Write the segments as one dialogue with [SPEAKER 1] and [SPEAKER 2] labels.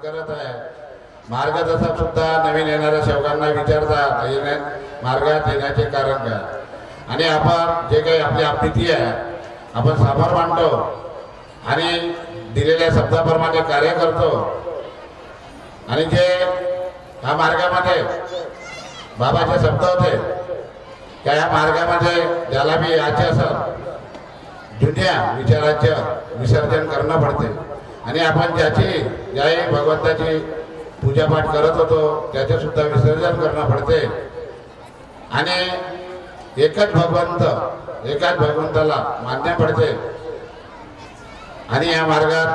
[SPEAKER 1] करत आहे। मार्गदर्शक सुद्धा नवीन येणाऱ्या सेवकांना विचारतात मार्गात येण्याचे कारण काय, आणि आपण जे काही आपली भीती आहे आपण सामोर मांडतो आणि दिलेल्या शब्दाप्रमाणे कार्य करतो। आणि जे ह्या मार्गामध्ये बाबाचे शब्द होते त्या ह्या मार्गामध्ये ज्याला बी याचे असं जुन्या विचाराचे विसर्जन करणं पडते। आणि आपण ज्याही भगवंताची पूजापाठ करत होतो त्याचे सुद्धा विसर्जन करणं पडते। आणि एकाच भगवंताला मान्य पडते। आणि या मार्गात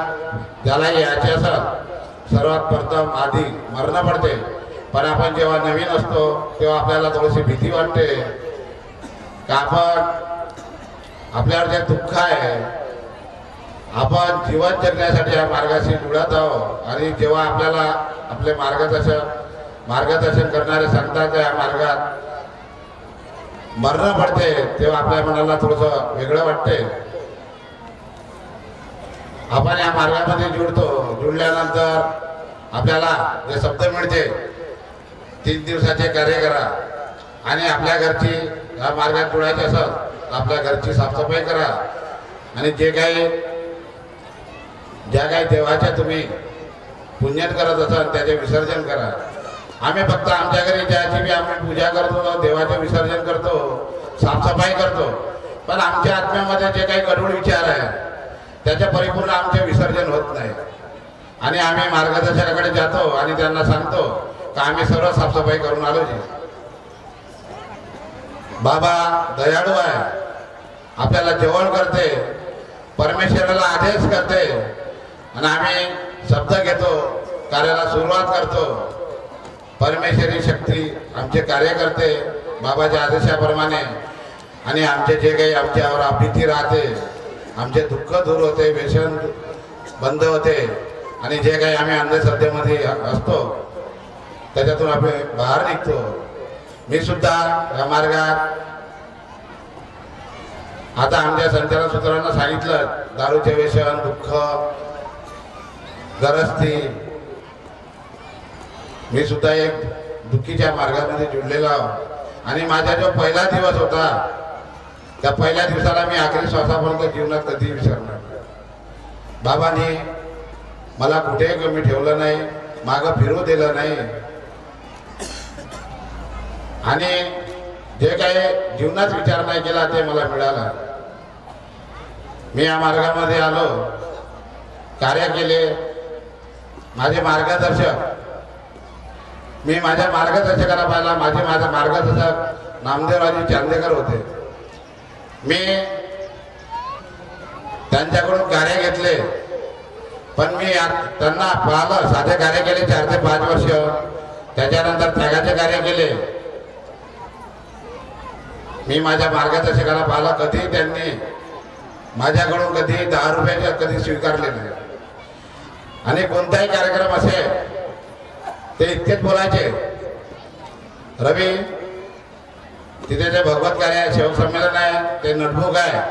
[SPEAKER 1] ज्याला याचे असं सर्वात प्रथम आधी मरणं पडते। पण आपण जेव्हा नवीन असतो तेव्हा आपल्याला थोडीशी भीती वाटते का आपण आपल्यावर जे दुःख आहे आपण जीवन जगण्यासाठी या मार्गाशी जुळत आहोत। आणि जेव्हा आपल्याला आपले मार्गदर्शन करणारे सांगतात या मार्गात मरणं पडते तेव्हा आपल्या मनाला थोडंसं वेगळं वाटते। आपण या मार्गामध्ये जुळल्यानंतर आपल्याला जे शब्द मिळते 3 दिवसाचे कार्य करा आणि आपल्या घरची या मार्गात जुळायचे असत आपल्या घरची साफसफाई करा आणि ज्या काही देवाच्या तुम्ही पुण्यन करत असाल त्याचे विसर्जन करा। आम्ही फक्त आमच्या घरी ज्याची बी आम्ही पूजा करतो देवाचे विसर्जन करतो साफसफाई करतो, पण आमच्या आत्म्यामध्ये जे काही गढूळ विचार आहे त्याचे परिपूर्ण आमचे विसर्जन होत नाही। आणि आम्ही मार्गदर्शकाकडे जातो आणि त्यांना सांगतो की आम्ही सर्व साफसफाई करून आलो जी। बाबा दयाळू आहे, आपल्याला जेवण करते, परमेश्वराला आदेश करते आणि आम्ही शब्द घेतो, कार्याला सुरुवात करतो। परमेश्वरी शक्ती आमचे कार्य करते बाबाच्या आदेशाप्रमाणे। आणि आमचे जे काही आमच्यावर भीती राहते, आमचे दुःख दूर होते, व्यसन बंद होते आणि जे काही आम्ही अंधश्रद्धेमध्ये असतो त्याच्यातून आपण बाहेर निघतो। मी सुद्धा या मार्गात आता आमच्या संचालन सूत्रांना सांगितलं दारूचे व्यसन, दुःख, गरजती, मी सुद्धा एक दुःखीच्या मार्गामध्ये जुळलेला आहोत। आणि माझा जो पहिला दिवस होता त्या पहिल्या दिवसाला मी आखरी श्वासापर्यंत जीवनात कधी विसरणार। बाबांनी मला कुठेही कमी ठेवलं नाही, मागं फिरू दिलं नाही आणि जे काही जीवनात विचार नाही केला ते मला मिळालं। मी या मार्गामध्ये आलो, कार्य केले, माझे मार्गदर्शक मी माझ्या मार्गदर्शकाला पाहिला। माझे मार्गदर्शक नामदेवराजी चांदेकर होते। मी त्यांच्याकडून कार्य घेतले, पण मी त्यांना पाहिलं साधे कार्य केले 4 ते 5 वर्ष, त्याच्यानंतर त्यागाचे कार्य केले। मी माझ्या मार्गदर्शकाला पाहिला, कधी त्यांनी माझ्याकडून कधी 10 रुपयाचे कधी स्वीकारले नाही। आणि कोणताही कार्यक्रम असेल ते इतकेच बोलायचे, रवी तिथे जे भगवत कार्य आहे, सेवक संमेलन आहे, ते नोटबुक आहे,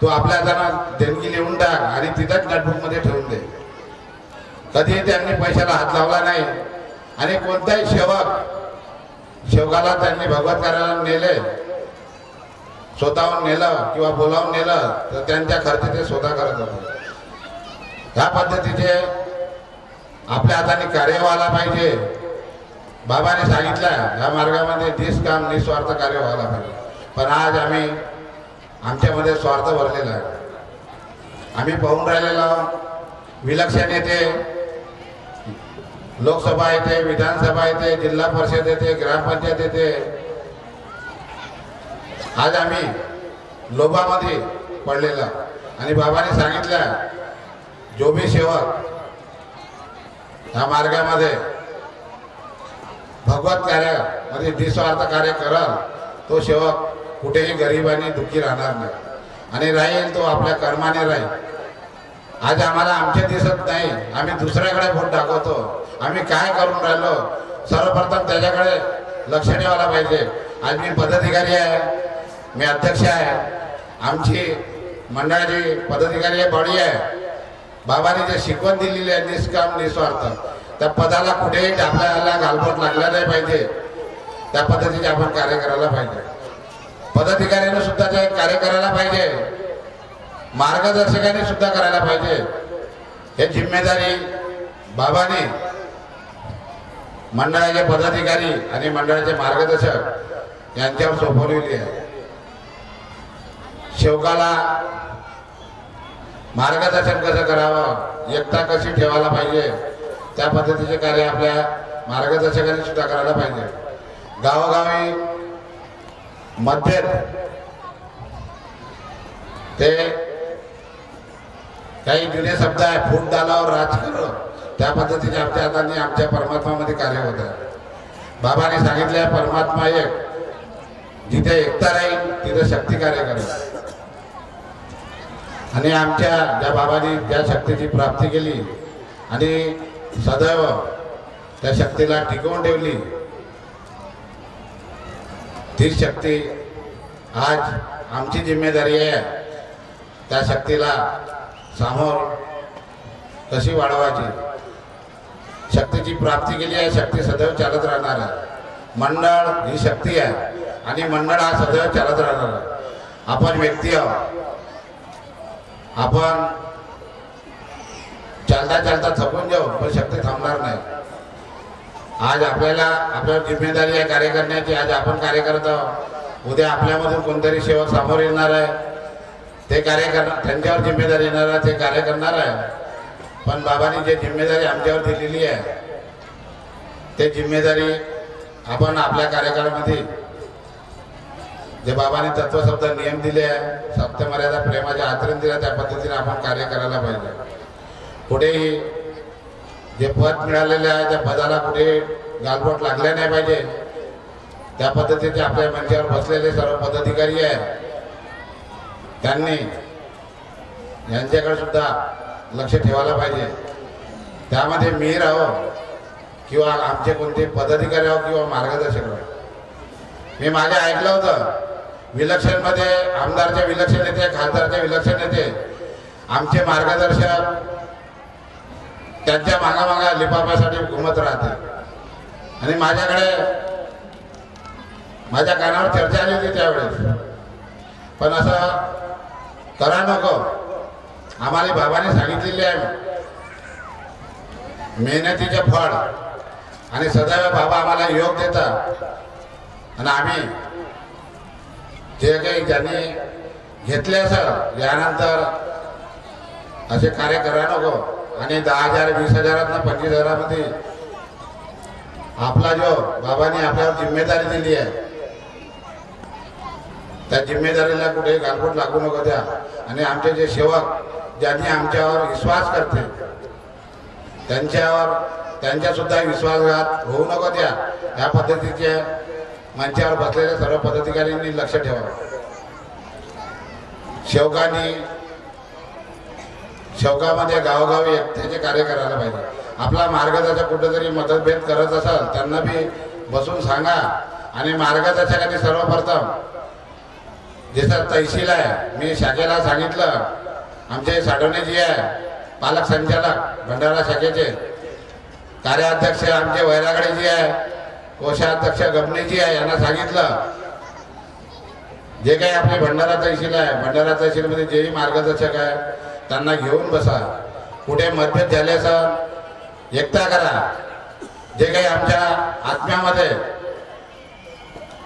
[SPEAKER 1] तू आपल्या हातानं देणगी लिहून टाक आणि तिथंच नोटबुक मध्ये ठेवून दे। कधी त्यांनी पैशाला हात लावला नाही आणि कोणताही सेवकाला त्यांनी भगवत कार्याला नेले, स्वतःहून नेलं किंवा बोलावून नेलं तर त्यांच्या खर्च ते स्वतः करत होते। ह्या पद्धतीचे आपल्या हाताने कार्य व्हायला पाहिजे। बाबाने सांगितलं या मार्गामध्ये निष्काम निस्वार्थ कार्य व्हायला पाहिजे, पण आज आमच्यामध्ये स्वार्थ भरलेला आहे। आम्ही पाहून राहिलेलो विलक्षण येते, लोकसभा येते, विधानसभा येते, जिल्हा परिषद येते, ग्रामपंचायत येते। आज आम्ही लोभामध्ये पडलेला आणि बाबाने सांगितलं जो भी सेवक ह्या मार्गामध्ये भगवत कार्यामध्ये निस्वार्थ कार्य कराल तो सेवक कुठेही गरीब आणि दुःखी राहणार नाही आणि राहील तो आपल्या कर्माने राहील। आज आम्हाला आमचे दिसत नाही, आम्ही दुसऱ्याकडे बोट दाखवतो, आम्ही काय करून राहिलो सर्वप्रथम त्याच्याकडे लक्ष ठेवायला पाहिजे। आज मी पदाधिकारी आहे, मी अध्यक्ष आहे, आमची मंडळाची पदाधिकारी बॉडी आहे, बाबांनी जे शिकवण दिलेली आहे निष्काम निस्वार्थ, त्या पदाला कुठेही आपल्याला गालबोट लागला नाही पाहिजे, त्या पद्धतीने आपण कार्य करायला पाहिजे. पदाधिकाऱ्याने सुद्धा ते कार्य करायला पाहिजे, मार्गदर्शकाने सुद्धा करायला पाहिजे. हे जिम्मेदारी बाबांनी मंडळाचे पदाधिकारी आणि मंडळाचे मार्गदर्शक यांच्यावर सोपवलेली आहे. सेवकाला मार्गदर्शन कसं करावं, एकता कशी ठेवायला पाहिजे, त्या पद्धतीचे कार्य आपल्या मार्गदर्शकांनी सुद्धा करायला पाहिजे. गावोगावी मध्ये ते काही जुने शब्द आहे, फूट दालावर राज करो, त्या पद्धतीने आमच्या हाताने आमच्या परमात्मामध्ये कार्य होत आहे. बाबांनी सांगितले परमात्मा एक, जिथे एकता राहील तिथे शक्ती कार्य करेल. आणि आमच्या ज्या बाबांनी ज्या शक्तीची प्राप्ती केली आणि सदैव त्या शक्तीला टिकवून ठेवली, ती शक्ती आज आमची जिम्मेदारी आहे त्या शक्तीला समोर कशी वाढवायची. शक्तीची प्राप्ती केली आहे, शक्ती सदैव चालत राहणार आहे. मंडळ ही शक्ती आहे आणि मंडळ हा सदैव चालत राहणार आहे. आपण व्यक्ती आहोत, आपण चालता चालता थकून जाऊ पण शक्ती थांबणार नाही. आज आपल्यावर जिम्मेदारी आहे कार्य करण्याची. आज आपण कार्य करत आहोत, उद्या आपल्यामधून कोणतरी सेवक समोर येणार आहे, ते कार्य करणार, त्यांच्यावर जिम्मेदारी येणार आहे, ते कार्य करणार आहे. पण बाबांनी जे जिम्मेदारी आमच्यावर दिलेली आहे ते जिम्मेदारी आपण आपल्या कार्यकाळामध्ये जे बाबांनी तत्वशब्द नियम दिले आहे, सप्तमर्यादा प्रेमाचे आचरण दिले, त्या पद्धतीने आपण कार्य करायला पाहिजे. कुठेही जे पद मिळालेले आहे त्या पदाला कुठे गालबोट लागले नाही पाहिजे. त्या पद्धतीचे आपल्या मंचावर बसलेले सर्व पदाधिकारी आहे, त्यांनी यांच्याकडे सुद्धा लक्ष ठेवायला पाहिजे. त्यामध्ये मी राहो किंवा आमचे कोणते पदाधिकारी राहो किंवा मार्गदर्शक राहो. मी मागे ऐकलं होतं विलक्षणमध्ये आमदारचे विलक्षण नेते, खासदारचे विलक्षण नेते, आमचे मार्गदर्शक त्यांच्या मागामागा लिफाफ्यासाठी घुमत राहते. आणि माझ्या कानावर चर्चा आली होती त्यावेळेस, पण असं करा नको. आम्हाला बाबांनी सांगितलेले आहे मेहनतीचे फळ, आणि सदैव बाबा आम्हाला योग देतात. आणि आम्ही जे काही ज्यांनी घेतले असेल यानंतर असे कार्य करा नको. आणि 10,000 20,000 25,000 आपला जो बाबांनी आपल्यावर जिम्मेदारी दिली आहे त्या जिम्मेदारीला कुठे गालबोट लागू नको द्या. आणि आमचे जे सेवक ज्यांनी आमच्यावर विश्वास करते त्यांच्या सुद्धा विश्वासघात होऊ नको द्या. या पद्धतीचे मंचावर बसलेल्या सर्व पदाधिकाऱ्यांनी लक्ष ठेवावं. सेवकामध्ये गावोगावी एकतेचे कार्य करायला पाहिजे. आपला मार्गदर्शक कुठेतरी मतभेद करत असाल त्यांना बी बसून सांगा. आणि मार्गदर्शकांनी सर्वप्रथम जसं तहसील आहे, मी शाखेला सांगितलं, आमचे साठवणेजी आहे पालक संचालक भंडारा शाखेचे, कार्याध्यक्ष आमचे वैरागडेजी आहे, कोषाध्यक्ष गमनेजी आहे, यांना सांगितलं जे काही आपले भंडारा तहसील आहे, भंडारा तहसीलमध्ये जेही मार्गदर्शक आहे त्यांना घेऊन बसा. कुठे मतभेद झाले असेल एकता करा. जे काही आमच्या आत्म्यामध्ये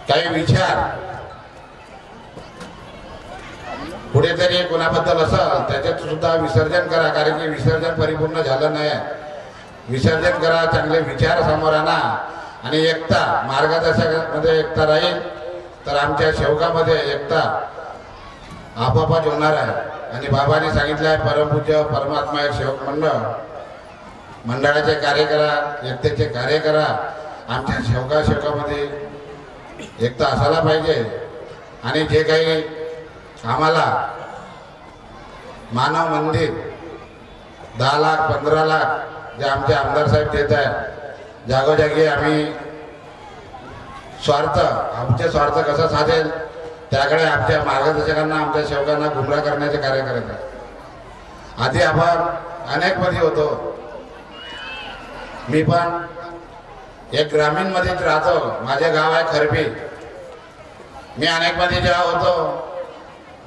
[SPEAKER 1] काही विचार कुठेतरी कोणाबद्दल असेल त्याच्यात सुद्धा विसर्जन करा. कारण की विसर्जन परिपूर्ण झालं नाही. विसर्जन करा, चांगले विचार समोर आणा आणि एकता मार्गदर्शकामध्ये एकता राहील तर आमच्या सेवकामध्ये एकता आपोआपच होणार आहे. आणि बाबांनी सांगितलं आहे परमपूज्य परमात्मा एक सेवक मंडळाचे कार्य करा, एकतेचे कार्य करा. आमच्या सेवकामध्ये एकता असायला पाहिजे. आणि जे काही आम्हाला मानव मंदिर 10 लाख 15 लाख जे आमचे आमदार साहेब देत आहेत, जागोजागी आम्ही आमचे स्वार्थ कसा साधेल त्याकडे आमच्या मार्गदर्शकांना आमच्या सेवकांना गुमराह करण्याचे कार्य करत आहे. आधी आपण अनेक मध्ये होतो. मी पण एक ग्रामीण मध्येच राहतो. माझे गाव आहे खरबी. मी अनेक मध्ये जेव्हा होतो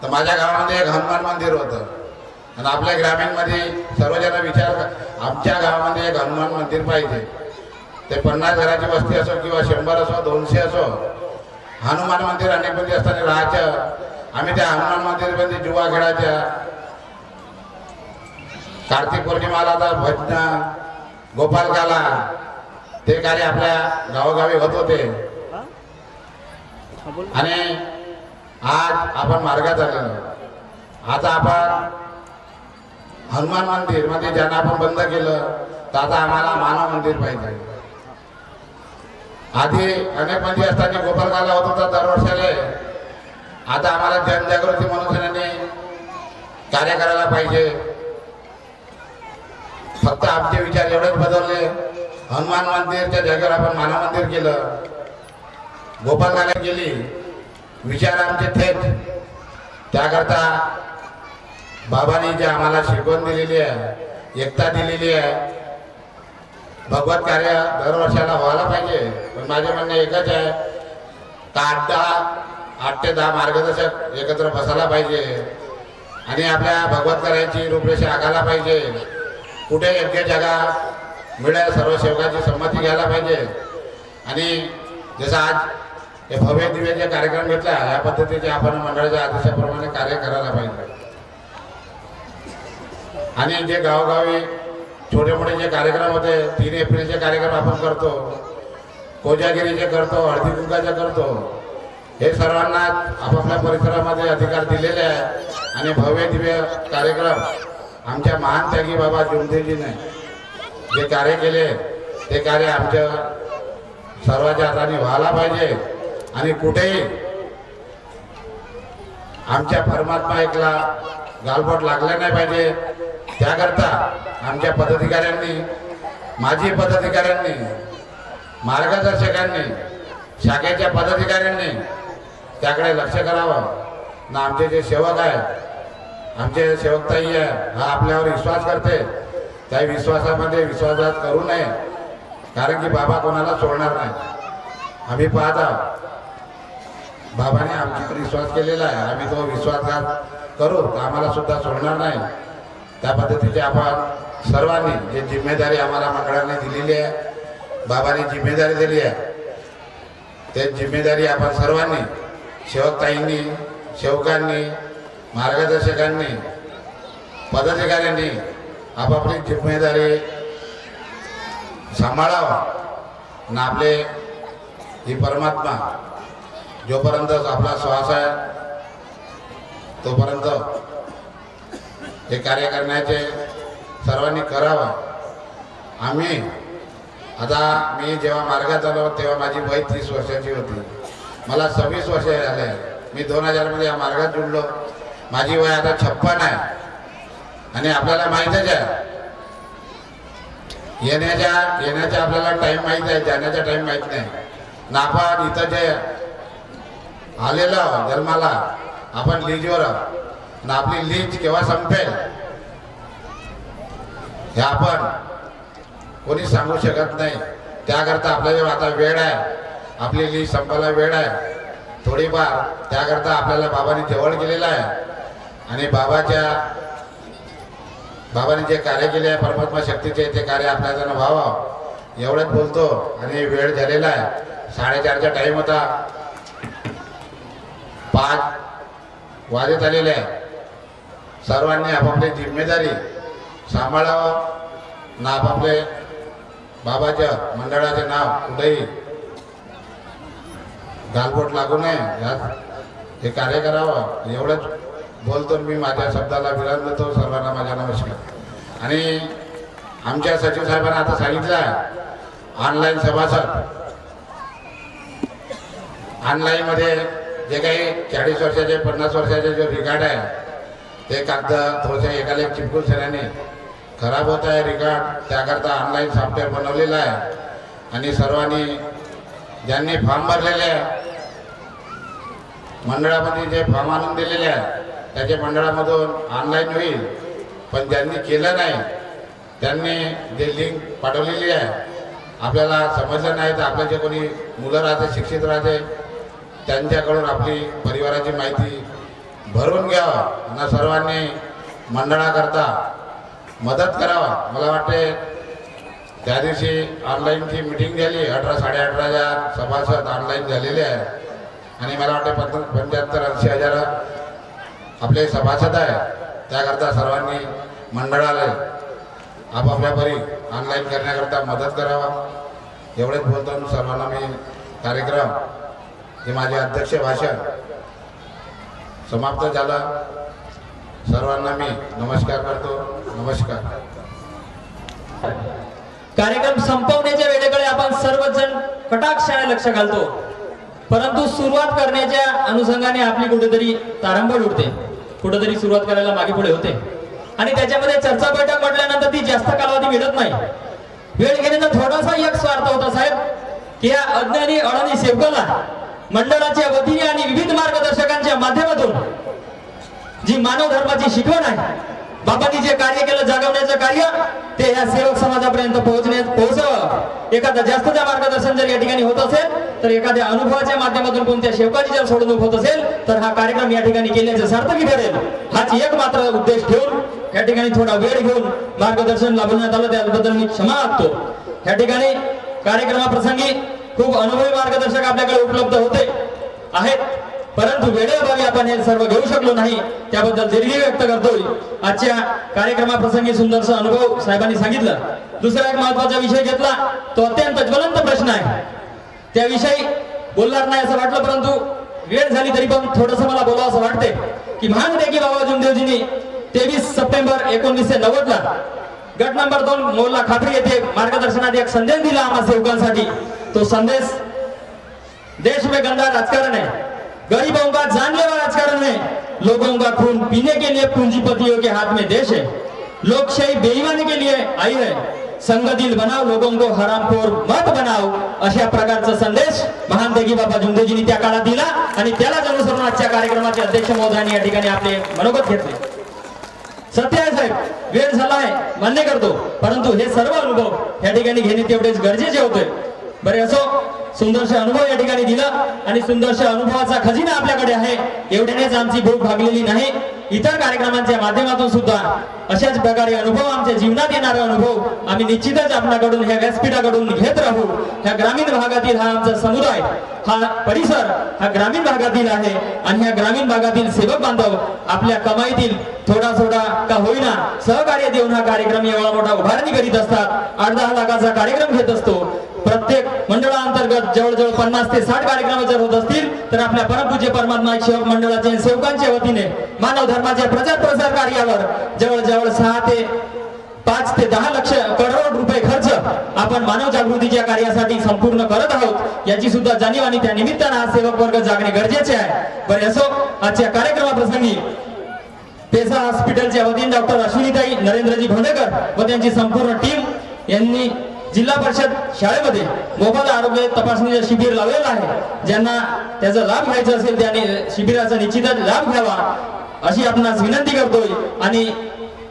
[SPEAKER 1] तर माझ्या गावामध्ये एक हनुमान मंदिर होतं. आणि आपल्या ग्रामीणमध्ये सर्वजण विचार, आमच्या गावामध्ये एक हनुमान मंदिर पाहिजे. ते 50 घराची वस्ती असो किंवा 100 असो 200 असो, हनुमान मंदिर अनेक मध्ये असताना राहायचं. आम्ही त्या हनुमान मंदिरमध्ये जुवा खेळायच्या. कार्तिक पौर्णिमाला तर भजन गोपालकाला ते कार्य आपल्या गावोगावी होत होते. आणि आज आपण मार्गात आलेलो. आता आपण हनुमान मंदिर मध्ये ज्यांना आपण बंद केलं, तर आता आम्हाला मानव मंदिर पाहिजे. आधी अनेक मंदिर असताना गोपालकाला होत होता दरवर्षाले. आता आम्हाला जनजागृती म्हणून कार्य करायला पाहिजे. फक्त आमचे विचार एवढेच बदलले. हनुमान मंदिरच्या जागेवर आपण मानव मंदिर केलं. गोपालकाला गेली विचार आमचे थेट. त्याकरता बाबांनी जे आम्हाला शिकवण दिलेली आहे, एकता दिलेली आहे, भगवत कार्य दरवर्षाला व्हायला पाहिजे. पण माझे म्हणणे एकच आहे, 8 ते 10 मार्गदर्शक एकत्र बसायला पाहिजे आणि आपल्या भगवत कार्याची रूपरेषा आखायला पाहिजे. कुठे योग्य जागा मिळेल सर्व सेवकाची संमती घ्यायला पाहिजे. आणि जसं आज हे भव्य दिव्य जे कार्यक्रम घेतला, या पद्धतीचे आपण मंडळाच्या आदेशाप्रमाणे कार्य करायला पाहिजे. आणि जे गावोगावी छोटे मोठे जे कार्यक्रम होते, 3 एप्रिलचे कार्यक्रम आपण करतो, कोजागिरीचे करतो, हळदी कुंकाचे करतो, हे सर्वांना आपापल्या परिसरामध्ये अधिकार दिलेले आहे. आणि भव्य दिव्य कार्यक्रम आमच्या महान त्यागी बाबा जुमदेवजीने जे कार्य केले, ते कार्य आमच्या सर्वांच्या हाताने व्हायला पाहिजे. आणि कुठेही आमच्या परमात्मा एकला गालबोट लागला नाही पाहिजे. त्याकरता आमच्या पदाधिकाऱ्यांनी, माजी पदाधिकाऱ्यांनी, मार्गदर्शकांनी, शाखेच्या पदाधिकाऱ्यांनी त्याकडे लक्ष करावं. ना आमचे जे सेवक आहेत, आमचे सेवकताई आहे, हा आपल्यावर विश्वास करते, त्या विश्वासामध्ये विश्वासघात करू नये. कारण की बाबा कोणाला सोडणार नाही. आम्ही पाहत आहोत बाबाने आमच्यावर विश्वास केलेला आहे. आम्ही तो विश्वासघात करू तर आम्हाला सुद्धा सोडणार नाही. त्या पद्धतीचे आपण सर्वांनी जे जिम्मेदारी आम्हाला मंडळाने दिलेली आहे, बाबांनी जिम्मेदारी दिली आहे, ते जिम्मेदारी आपण सर्वांनी, सेवकताईंनी, सेवकांनी, मार्गदर्शकांनी, पदाधिकाऱ्यांनी आपापली जिम्मेदारी सांभाळावं. ना आपले ही परमात्मा जोपर्यंत आपला श्वास आहे तोपर्यंत हे कार्य करण्याचे सर्वांनी करावं. आम्ही आता मी जेव्हा मार्गात आलो तेव्हा माझी वय 30 वर्षाची होती. मला 26 वर्ष झाले. मी 2000 मध्ये या मार्गात जुडलो. माझी वय आता 56 आहे. आणि आपल्याला माहीतच आहे, येण्याच्या आपल्याला टाइम माहीत आहे, जाण्याचा टाइम माहीत नाही. ना आपण इथं जे आलेलं जन्माला आपण लीजवर आहोत, ना आपली लीज केव्हा संपेल हे आपण कोणी सांगू शकत नाही. त्याकरता आपल्याला आता वेळ आहे, आपली लीज संपायला वेळ आहे थोडीफार. त्याकरता आपल्याला बाबांनी जवळ केलेला आहे. आणि बाबांनी जे कार्य केले आहे परमात्मा शक्तीचे, ते कार्य आपल्याला व्हावं एवढंच बोलतो. आणि वेळ झालेला आहे, 4:30चा टाईम होता, 5 वाजत आलेले आहे. सर्वांनी आपापली जिम्मेदारी सांभाळावं. ना आपापले बाबाच्या मंडळाचे नाव कुठेही गालबोट लागू नये, यात हे कार्य करावं एवढंच बोलतो. मी माझ्या शब्दाला विराम देतो. सर्वांना माझा नमस्कार. आणि आमच्या सचिव साहेबांना आता सांगितलं आहे, ऑनलाईन सभासद, ऑनलाईनमध्ये जे काही 40 वर्षाचे 50 वर्षाचे जो रिकॉर्ड आहे, ते कागद थोडेसे एकाला एक चिपकून सगळ्यांनी खराब होत आहे रिकॉर्ड. त्याकरता ऑनलाईन सॉफ्टवेअर बनवलेलं आहे. आणि सर्वांनी ज्यांनी फॉर्म भरलेले आहे, मंडळामध्ये जे फॉर्म आणून दिलेले आहे, त्याचे मंडळामधून ऑनलाईन होईल. पण ज्यांनी केलं नाही त्यांनी जे लिंक पाठवलेली आहे आपल्याला समजलं नाही तर आपले जे कोणी मुलं राहते शिक्षित राहते त्यांच्याकडून आपली परिवाराची माहिती भरून घ्यावं आणि सर्वांनी मंडळाकरता मदत करावा. मला वाटते त्या दिवशी ऑनलाईनची मीटिंग झाली 18-18,500 सभासद ऑनलाईन झालेले आहे आणि मला वाटते 75-80,000 आपले सभासद आहे. त्याकरता सर्वांनी मंडळाला आपापल्या परी ऑनलाईन करण्याकरता मदत करावा. एवढेच बोलतो सर्वांना मी कार्यक्रम हे माझे अध्यक्ष भाषण समाप्त झालं. सर्वांना मी नमस्कार करतो. नमस्कार.
[SPEAKER 2] कार्यक्रम संपवण्याच्या वेळेकडे आपण सर्वजण कटाक्षाने लक्ष घालतो, परंतु सुरुवात करण्याच्या अनुषंगाने आपली कुठेतरी तारंबळ उडते, कुठेतरी सुरुवात करायला मागे पुढे होते आणि त्याच्यामध्ये चर्चा बैठक म्हटल्यानंतर ती जास्त कालावधी मिळत नाही. वेळ घेण्याचा थोडासा एक स्वार्थ होता साहेब की या अज्ञानी अडाणी सेवकाला मंडळाच्या वतीने आणि विविध मार्गदर्शकांच्या माध्यमातून जी मानव धर्माची शिकवण आहे, बाबांनी जे कार्य केलं जागवण्याचं कार्य ते या सेवक समाजापर्यंत पोहोचावं. एखादा जास्तचं मार्गदर्शन जर या ठिकाणी होत असेल तर एखाद्या अनुभवाच्या माध्यमातून कोणत्या सेवकाची जर सोडवणूक होत असेल तर हा कार्यक्रम या ठिकाणी केल्याचं सार्थकी ठरेल. हाच एक मात्र उद्देश ठेवून या ठिकाणी थोडा वेळ घेऊन मार्गदर्शन लाभण्यात आलं त्याबद्दल मी क्षमा मागतो. या ठिकाणी कार्यक्रमाप्रसंगी खूप अनुभवी मार्गदर्शक आपल्याकडे उपलब्ध होते आहेत, परंतु वेळेअभावी आपण हे सर्व घेऊ शकलो नाही, त्याबद्दल दिलगिरी व्यक्त करतोय. आजच्या कार्यक्रमाप्रसंगी सुंदरसा अनुभव साहेबांनी सांगितलं. दुसरा एक महत्वाचा विषय घेतला तो अत्यंत ज्वलंत प्रश्न आहे, त्याविषयी बोलणार नाही असं वाटलं, परंतु वेळ झाली तरी पण थोडंसं मला बोलावं असं वाटते की महानदेखी बाबा जुमदेवजींनी 23 सप्टेंबर 1990 ला गट नंबर 2 मोहल्ला खात्री येथे मार्गदर्शनात एक संदेश दिला आम्हा सेवकांसाठी. तो संदेश देश में गंदा राजकारण है, गरीबों का जानलेवा राजकारण है, लोगों का खून पीने के लिए पूंजीपतियों के हाथ में देश है, लोकशाही बेईमानी के लिए आई है, संग दिल बनाओ लोगों को हरामखोर मत बनाओ. अशा प्रकारचा संदेश महानदेखी बाबा जुमदेवजींनी त्या काळात दिला आणि त्यालाच अनुसरून आजच्या कार्यक्रमाचे अध्यक्ष महोदयांनी या ठिकाणी आपले मनोगत घेतले. सत्य आहे साहेब, वेळ झाला आहे मान्य करतो, परंतु हे सर्व अनुभव या ठिकाणी घेणे तेवढेच गरजेचे होते. बरे असो, सुंदरसे अनुभव या ठिकाणी दिला आणि सुंदरशा अनुभवाचा खजिना आपल्याकडे आहे. एवढ्यानेच आमची भूक भागलेली नाही, इतर कार्यक्रमांच्या माध्यमातून सुद्धा अशाच प्रकारे अनुभव आमच्या जीवनात येणारे अनुभव आम्ही निश्चितच आपल्याकडून ह्या व्यासपीठाकडून घेत राहू. ह्या ग्रामीण भागातील हा आमचा समुदाय, हा परिसर हा ग्रामीण भागातील आहे आणि ह्या ग्रामीण भागातील सेवक बांधव आपल्या कमाईतील थोडा का होईना सहकार्य देऊन हा कार्यक्रम एवढा मोठा उभारणी करीत असतात. 8-10 लाखाचा कार्यक्रम घेत असतो. प्रत्येक मंडळांतर्गत जवळजवळ 50 ते 60 कार्यक्रम जर होत असतील तर आपल्या परमपूज्य परमात्मा सेवक मंडळाच्या सेवकांच्या वतीने मानव धर्माच्या प्रचार प्रसार कार्यावर जवळजवळ 5 ते 10 लक्ष करोड रुपये खर्च आपण मानव जागृतीच्या कार्यासाठी संपूर्ण करत आहोत. याची सुद्धा जाणीव आणि त्या निमित्तानं हा सेवक वर्ग जागणे गरजेचे आहे. बरे असो, आजच्या कार्यक्रमाप्रसंगी पेसा हॉस्पिटलच्या वतीने डॉक्टर अश्विनीताई नरेंद्रजी भोंडेकर व त्यांची संपूर्ण टीम यांनी जिल्हा परिषद शाळेमध्ये मोफत आरोग्य तपासणीचे शिबिर लावलेलं आहे. ज्यांना त्याचा लाभ घ्यायचा असेल त्याने शिबिराचा निश्चितच लाभ घ्यावा अशी आपणास विनंती करतोय. आणि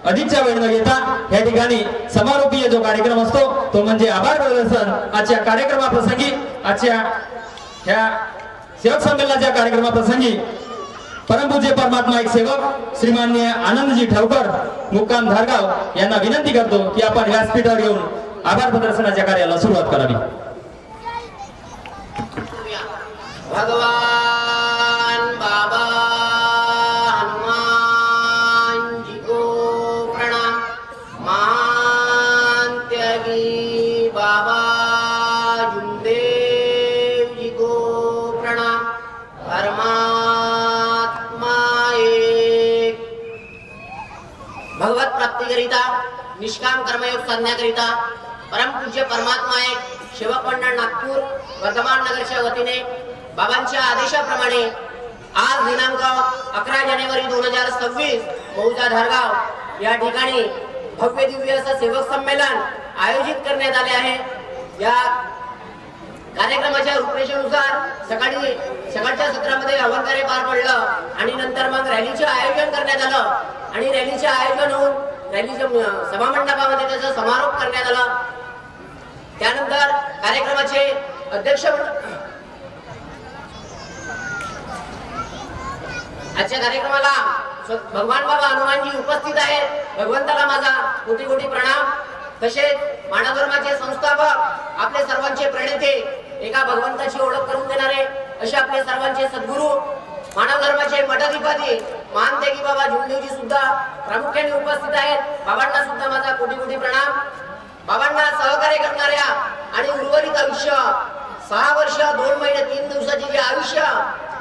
[SPEAKER 2] अधिकचा वेळ न घेता या ठिकाणी समारोपीय जो कार्यक्रम असतो तो म्हणजे आभार प्रदर्शन. आजच्या कार्यक्रमाप्रसंगी आजच्या ह्या सेवक संमेलनाच्या कार्यक्रमाप्रसंगी परमपूज्य परमात्मा एक सेवक श्रीमान्य आनंदजी ठावकर मुक्काम धारगाव यांना विनंती करतो की आपण व्यासपीठावर येऊन आभार प्रदर्शनाच्या कार्याला सुरुवात करावी.
[SPEAKER 3] भगवान बाबा हनुमान जी को प्रणाम. महान त्यागी बाबा जुमदेव जी को प्रणाम. परमात्मा एक. भगवत प्राप्तीकरिता निष्काम कर्मयोग साधण्याकरिता परमपूज्य परमात्मा एक सेवक मंडळ नागपूर वर्धमान नगरच्या वतीने बाबांच्या आदेशाप्रमाणे आज दिनांक 11 जानेवारी 2026 मौजा धारगाव या ठिकाणी भव्य दिव्य असं सेवक संमेलन आयोजित करण्यात आले आहे. या कार्यक्रमाच्या रूपरेषेनुसार सकाळच्या सत्रामध्ये हवन कार्य पार पडलं आणि नंतर मग रॅलीचे आयोजन करण्यात आलं आणि रॅलीचे आयोजन होऊन रॅलीच्या सभामंडपामध्ये त्याचा समारोप करण्यात आला. त्यानंतर कार्यक्रमाचे अध्यक्ष आजच्या कार्यक्रमाला भगवान बाबा हनुमानजी उपस्थित आहेत. भगवंताला माझा कोटी कोटी प्रणाम. तसेच मानव धर्माचे संस्थापक आपले सर्वांचे प्रणेते एका भगवंताची ओळख करून देणारे असे आपले सर्वांचे सद्गुरू मानव धर्माचे मठाधिपती महानतेगी बाबा जुमदेवजी सुद्धा प्रामुख्याने उपस्थित आहेत. बाबांना सुद्धा माझा कोटी कोटी प्रणाम. बाबांना सहकार्य करणाऱ्या आणि उर्वरित आयुष्य 6 वर्ष 2 महिने 3 दिवसाचे जे आयुष्य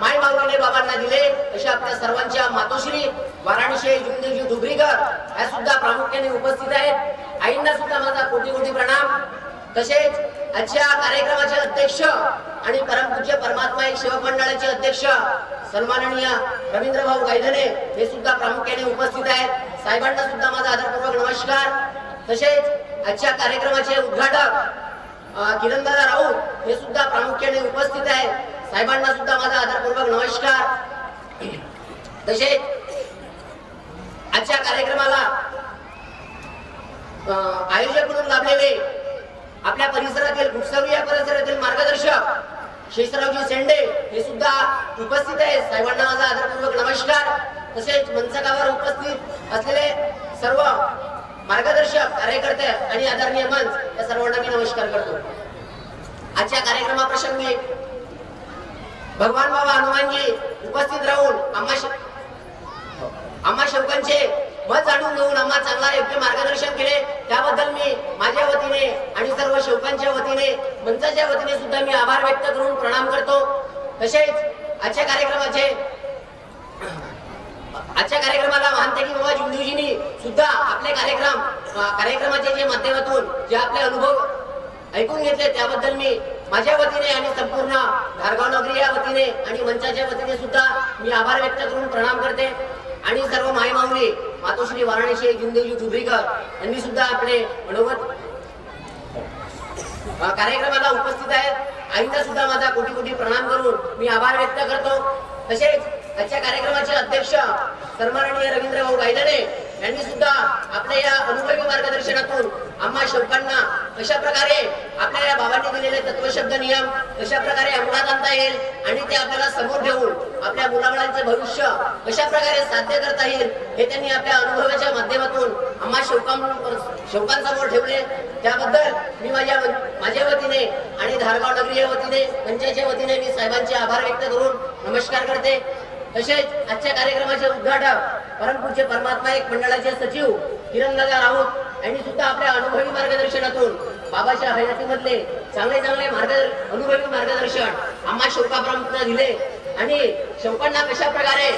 [SPEAKER 3] माय माऊलीने बाबांना दिले अशा आपल्या सर्वांच्या मातोश्री वाराणसी जुमदेवजी धुबरीकर या सुद्धा प्रामुख्याने उपस्थित आहेत. आईंना सुद्धा माझा कोटी कोटी प्रणाम. तसेच आजच्या कार्यक्रमाचे अध्यक्ष आणि परमपूज्य परमात्मा एक सेवक मंडळाचे अध्यक्ष सन्माननीय रवींद्र भाऊ गायधने हे सुद्धा प्रामुख्याने उपस्थित आहेत. साहेबांना सुद्धा माझा आदरपूर्वक नमस्कार. तसेच आजच्या कार्यक्रमाचे उद्घाटक किरणदादा राऊत हे सुद्धा प्रामुख्याने उपस्थित आहेत. साहेबांना सुद्धा माझा आदरपूर्वक नमस्कार. तसेच आजच्या कार्यक्रमाला आयोजक म्हणून लाभलेले आपल्या परिसरातील गुटसावली या परिसरातील मार्गदर्शक शेषरावजी सेंडे हे सुद्धा उपस्थित आहेत. साहेबांना माझा आदरपूर्वक नमस्कार. तसेच मंचकावर उपस्थित असलेले सर्व मार्गदर्शक कार्यकर्ते आणि आदरणीय मंच या सर्वांना मी नमस्कार करतो. आजच्या कार्यक्रमाप्रसंगी भगवान बाबा हनुमानजी उपस्थित राहून आम्हा शौकांचे मत जाणून घेऊन आम्हा चांगला योग्य मार्गदर्शन केले त्याबद्दल मी माझ्या वतीने आणि सर्व शौकांच्या वतीने मंचाच्या वतीने सुद्धा मी आभार व्यक्त करून प्रणाम करतो. तसेच आजच्या कार्यक्रमाला महानतेगी बाबा जुमदेवजींनी सुद्धा आपले कार्यक्रमाचे जे माध्यमातून जे आपले अनुभव ऐकून घेतले त्याबद्दल मी माझ्या वतीने आणि संपूर्ण धारगाव नगरी या वतीने आणि मंचाच्या वतीने सुद्धा मी आभार व्यक्त करून प्रणाम करते. आणि सर्व माय माऊली मातोश्री वाराणसी जुमदेवजी धुबरीकर यांनी सुद्धा आपले मनोगत कार्यक्रमाला उपस्थित आहेत. आईंना सुद्धा माझा कोटी कोटी प्रणाम करून मी आभार व्यक्त करतो. तसेच आजच्या कार्यक्रमाचे अध्यक्ष सन्माननीय रवींद्र भाऊ गायधने यांनी सुद्धा आपल्या या अनुभवी मार्गदर्शनातून आम्हा शौकांना कशा प्रकारे आपल्या या बाबांनी दिलेले तत्वशब्द नियम कशा प्रकारे अंमलात आणता येईल आणि ते आपल्याला समोर ठेवून आपल्या मुलाबाळांचे भविष्य कशा प्रकारे साध्य करता येईल हे त्यांनी आपल्या अनुभवाच्या माध्यमातून आम्हा शौकांसमोर ठेवले. त्याबद्दल मी माझ्या वतीने आणि धारगाव नगरी या वतीने मंचाच्या वतीने मी साहेबांचे आभार व्यक्त करून नमस्कार करते. तसेच आजच्या कार्यक्रमाचे उद्घाटक परमपूज्य परमात्मा एक मंडळाचे सचिव किरणदादा राऊत यांनी सुद्धा आपल्या अनुभवी मार्गदर्शनातून बाबाच्या हयातीमधले चांगले अनुभवी मार्गदर्शन आम्हा शौकाप्रमुखांना दिले आणि शौकांना कशा प्रकारे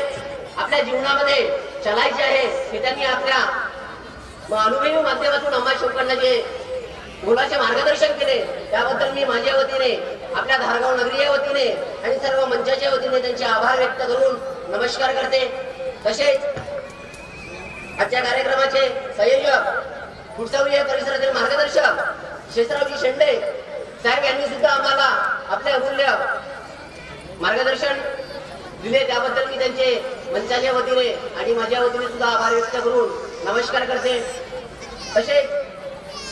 [SPEAKER 3] आपल्या जीवनामध्ये चालायचे आहे हे त्यांनी आपल्या अनुभवी माध्यमातून आम्हा शौकांना जे मुलाचे मार्गदर्शन केले त्याबद्दल मी माझ्या वतीने आपल्या धारगाव नगरी या वतीने आणि सर्व मंचाच्या वतीने त्यांचे आभार व्यक्त करून नमस्कार करते. तसेच आजच्या कार्यक्रमाचे संयोजक गुटसावली या परिसरातील मार्गदर्शक शेषरावजी शेंडे साहेब यांनी सुद्धा आम्हाला आपले अमूल्य मार्गदर्शन दिले त्याबद्दल मी त्यांचे मंचाच्या वतीने आणि माझ्या वतीने सुद्धा आभार व्यक्त करून नमस्कार करते. तसेच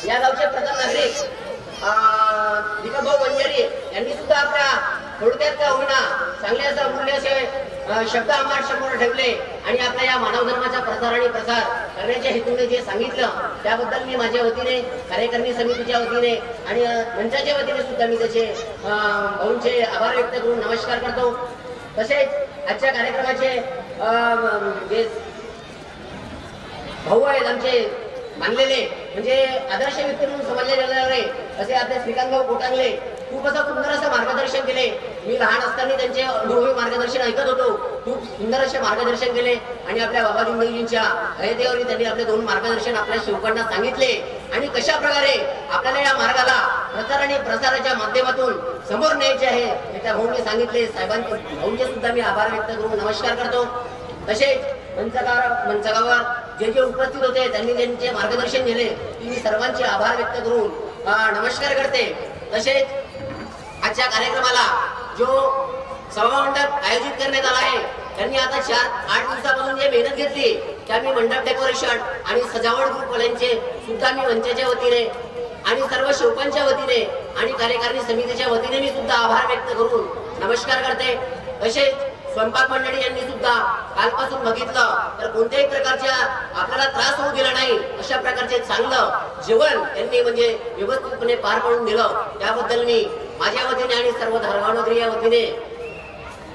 [SPEAKER 3] या गावचे प्रथम नागरिक दीपकभाऊ बंजारी यांनी सुद्धा आपल्या थोडक्यात का होईना चांगले असं अमूल्य असे शब्द आम्हाला समोर ठेवले आणि आपल्या या मानव धर्माचा प्रसार आणि प्रसार करण्याच्या हेतूने जे सांगितलं त्याबद्दल मी माझ्या वतीने कार्यकारिणी समितीच्या वतीने आणि मंचाच्या वतीने सुद्धा मी त्याचे भाऊंचे आभार व्यक्त करून नमस्कार करतो. तसेच आजच्या कार्यक्रमाचे जे भाऊ आहेत आमचे मानलेले म्हणजे आदर्श व्यक्ती म्हणून समजले जाणारे असे आपले श्रीकांत भाऊ कोटांगले खूप असं सुंदर असं मार्गदर्शन केले. मी लहान असताना त्यांचे अनुभवी मार्गदर्शन ऐकत होतो. खूप सुंदर असे मार्गदर्शन केले आणि आपल्या बाबा जुमदेवजींच्या हयातीवरती त्यांनी आपले 2 मार्गदर्शन आपल्या शौकांना सांगितले आणि कशा प्रकारे आपल्याला या मार्गाला प्रचार आणि प्रसाराच्या माध्यमातून समोर न्यायचे आहे हे त्या भाऊंनी सांगितले. साहेबांचे भाऊंचे सुद्धा मी आभार व्यक्त करून नमस्कार करतो. तसेच मंचकावर जे जे उपस्थित होते त्यांनी ज्यांचे मार्गदर्शन दिले मी सर्वांचे आभार व्यक्त करून नमस्कार करते. तसेच आजच्या कार्यक्रमाला जो सभामंडप आयोजित करण्यात आला आहे त्यांनी आता 4-8 दिवसापासून जे मेहनत घेतली त्या मी मंडप डेकोरेशन आणि सजावट ग्रुपवाल्यांचे सुद्धा मी मंचाच्या वतीने आणि सर्व शोकांच्या वतीने आणि कार्यकारिणी समितीच्या वतीने मी सुद्धा आभार व्यक्त करून नमस्कार करते. तसेच स्वयंपाक मंडळी यांनी सुद्धा कालपासून बघितलं तर कोणत्याही प्रकारच्या आपल्याला त्रास होऊ दिला नाही, अशा प्रकारचे चांगलं जेवण त्यांनी म्हणजे व्यवस्थितपणे पार पाडून दिलं. त्याबद्दल मी माझ्या वतीने आणि सर्व धारगाव नगरी या वतीने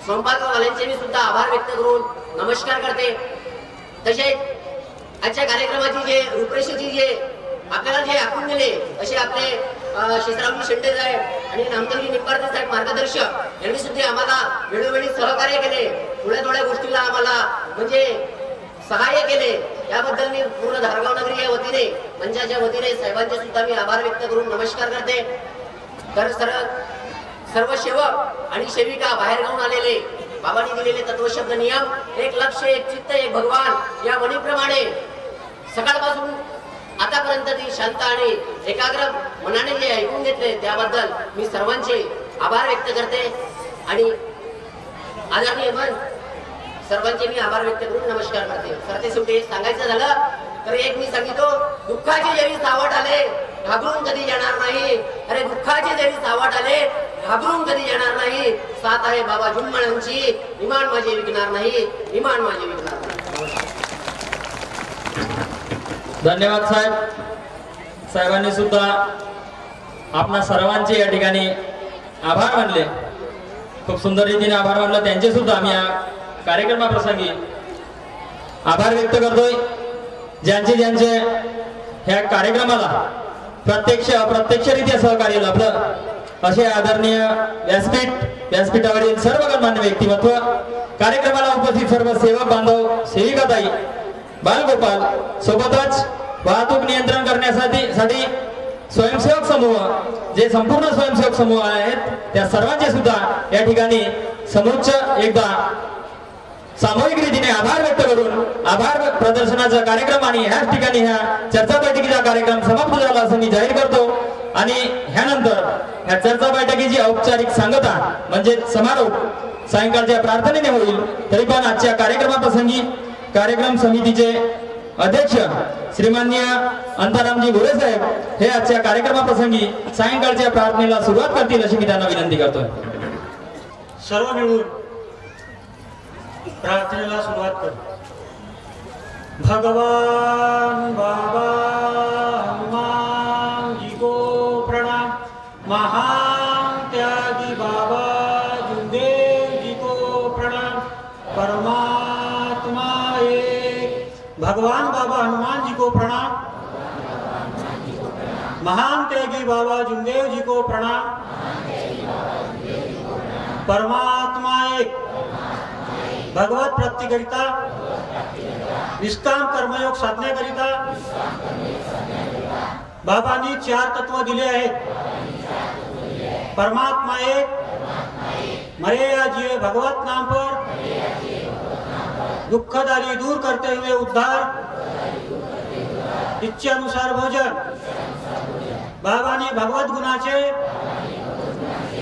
[SPEAKER 3] स्वयंपाकवाल्यांचे मी सुद्धा आभार व्यक्त करून नमस्कार करते. तसेच आजच्या कार्यक्रमाची जे रूपरेषेची जे आपल्याला जे आखून दिले असे आपले शेषरावजी शेंडे साहेब आणि नामदेवजी निंबाळकर साहेब मार्गदर्शक यांनी सुद्धा आम्हाला वेळोवेळी सहकार्य केले, थोड्या गोष्टीला आम्हाला म्हणजे सहाय्य केले. याबद्दल मी पूर्ण धारगाव नगरी या वतीने मंचाच्या वतीने साहेबांचे सुद्धा मी आभार व्यक्त करून नमस्कार करते. तर सर्व सेवक आणि सेविका बाहेर घेऊन आलेले बाबांनी दिलेले तत्वशब्द नियम, एक लक्ष एक चित्त एक भगवान या म्हणीप्रमाणे सकाळपासून आतापर्यंत ती शांत आणि एकाग्र मनाने जे ऐकून घेतले त्याबद्दल मी सर्वांचे आभार व्यक्त करते. आणि आदरणीय मन सर्वांचे मी आभार व्यक्त करून नमस्कार करते. सरते शेवटी सांगायचं झालं तर एक मी सांगितो, दुःखाचे जरी सावट आले घाबरून कधी येणार नाही. अरे दुःखाचे जरी सावट आले घाबरून कधी येणार नाही. साथ आहे बाबा झुंबळांची, इमान माझे विकणार नाही, इमान माझे विकणार नाही.
[SPEAKER 2] धन्यवाद साहेब. साहेबांनी सुद्धा आपणा सर्वांचे या ठिकाणी आभार मानले, खूप सुंदर रीतीने आभार मानला. त्यांचे सुद्धा आम्ही या कार्यक्रमाप्रसंगी आभार व्यक्त करतोय. ज्यांचे ज्यांचे ह्या कार्यक्रमाला प्रत्यक्ष अप्रत्यक्षरित्या सहकार्य लाभलं असे आदरणीय व्यासपीठावरील सर्व गणमान्य व्यक्तिमत्व, कार्यक्रमाला उपस्थित सर्व सेवक बांधव, सेविकाताई, बालगोपाल, सोबतच वाहतूक नियंत्रण करण्यासाठी स्वयंसेवक समूह, जे संपूर्ण स्वयंसेवक समूह आहेत त्या सर्वांचे सुद्धा या ठिकाणी समोच्च एकदा सामूहिक रीतीने आभार व्यक्त करून आभार प्रदर्शनाचा कार्यक्रम आणि ह्याच ठिकाणी ह्या चर्चा बैठकीचा कार्यक्रम समाप्त झाला असं मी जाहीर करतो. आणि ह्यानंतर ह्या चर्चा बैठकीची औपचारिक सांगता म्हणजे समारोप सायंकाळच्या प्रार्थनेने होईल. तरी पण आजच्या कार्यक्रमाप्रसंगी कार्यक्रम समितीचे अध्यक्ष श्रीमाननीय अंतारामजी गोरे साहेब हे आजच्या कार्यक्रमाप्रसंगी सायंकाळच्या प्रार्थनेला सुरुवात करतील अशी मी त्यांना विनंती करतोय.
[SPEAKER 4] सर्व मिळून प्रार्थनेला सुरुवात करू. भगवान बाबा हनुमान जी को प्रणाम. महान त्यागी बाबा जुदेव जी को प्रणाम. परमात्मा एक. भगवान बाबा हनुमान जी को प्रणाम. महान त्यागी बाबा जुदेव जी को प्रणाम. परमात्मा एक. भगवत प्राप्तीकरिता निष्काम कर्मयोग साधण्याकरिता बाबांनी 4 तत्व दिले आहेत. परमात्मा एक, मरे या जिए भगवत नाम पर, दुखदारी दूर करते हुए उद्धार, इच्छेनुसार भोजन. बाबांनी भगवत गुणाचे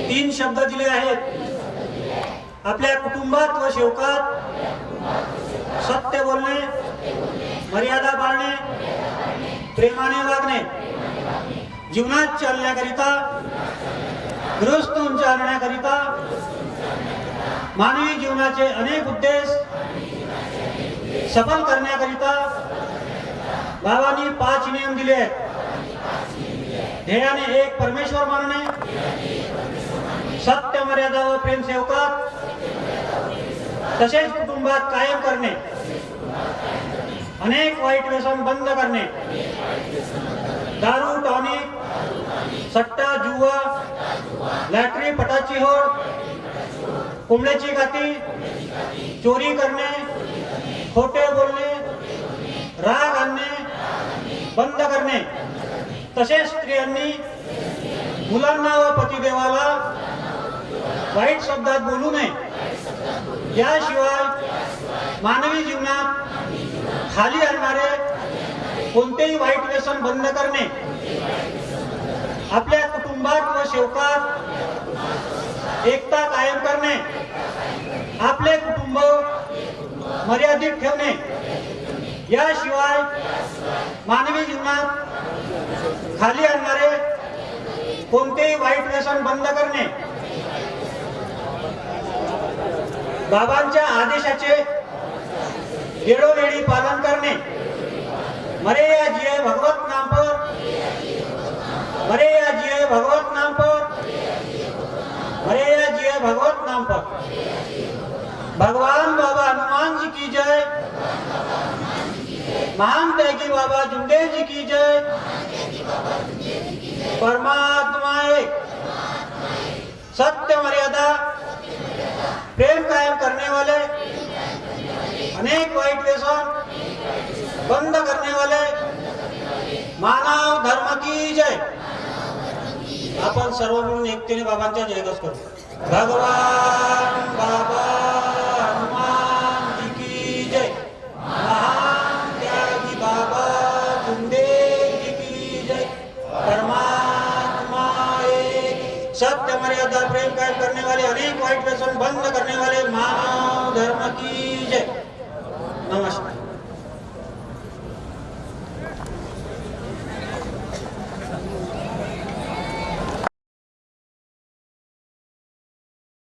[SPEAKER 4] 3 शब्द दिले आहेत. आपल्या कुटुंबात व सेवकात सत्य बोलणे, मर्यादा पाळणे, प्रेमाने वागणे, जीवनात चालण्याकरिता, गृहस्थ उंच आणण्याकरिता, मानवी जीवनाचे अनेक उद्देश सफल करण्याकरिता बाबांनी 5 नियम दिले आहेत. ध्येयाने एक परमेश्वर मानणे, सत्य, मर्यादा व प्रेम सेवकात, तसेच कुटुंबात कायम करणे, अनेक वाईट व्यसन बंद करणे, दारू, टॉनिक, सट्टा, जुवा, लॅटरी, पटाची होड, कोंबड्याची घाती, चोरी करणे, खोटे बोलणे, राग आणणे बंद करणे, तसेच स्त्रियांनी मुलांना व पतिदेवाला वाईट शब्दात बोलू नये. याशिवाय मानवी जीवनात खाली आणणारे कोणतेही वाईट व्यसन बंद करणे, आपल्या कुटुंबात व सेवकात एकता कायम करणे, आपले कुटुंब मर्यादित ठेवणे, याशिवाय मानवी जीवनात खाली आणणारे कोणतेही वाईट व्यसन बंद करणे, बाबांच्या आदेशाचे वेळोवेळी पालन करणे, मरे या जिये भगवत नाम पर, मरे या जिये भगवत नाम पर, मरे या जिये भगवत नाम पर। भगवान बाबा हनुमान जी की जय, महान त्यागी बाबा जुमदेव जी की जय। परमात्मा एक, सत्य मर्यादा प्रेम कायम करने वाले, अनेक वाईट व्यसन बंद करने वाले मानव धर्म की जय। आपण सर्व मिळून एकतेने बाबांच्या जयघोष करू। भगवान बाबा हनुमान जी की जय, महान त्यागी बाबा जुमदेव जी की जय। परमात्मा एक, सत्य मर्यादा प्रेम कायम करने वाले, अनेक वाईट व्यसन बंद करने वाले मानव धर्म की